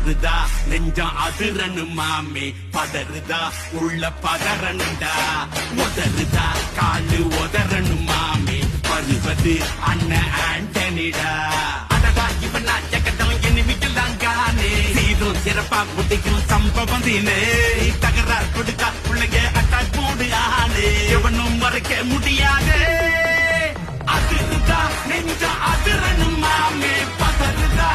பதறுதா நெஞ்சம் அதிரனு மாமே பதறுதா உள்ள பதறனுண்டா உதறுதா காலு உதறனு மாமே பருவது அண்ணன் ஆண்டனிடா அடடா இவனா ஜகடம் எனிமிகள் தாங்கானே சீரும் சிறப்பா குட்டிக்கும் சம்பவம் தீனே தகராறு கொடுத்தா பிள்ளைங்க அட்டாக் போடு ஆனே எவனும் மறைக்க முடியாதே அதிருதா நெஞ்சம் அதிரனு மாமே பதறுதா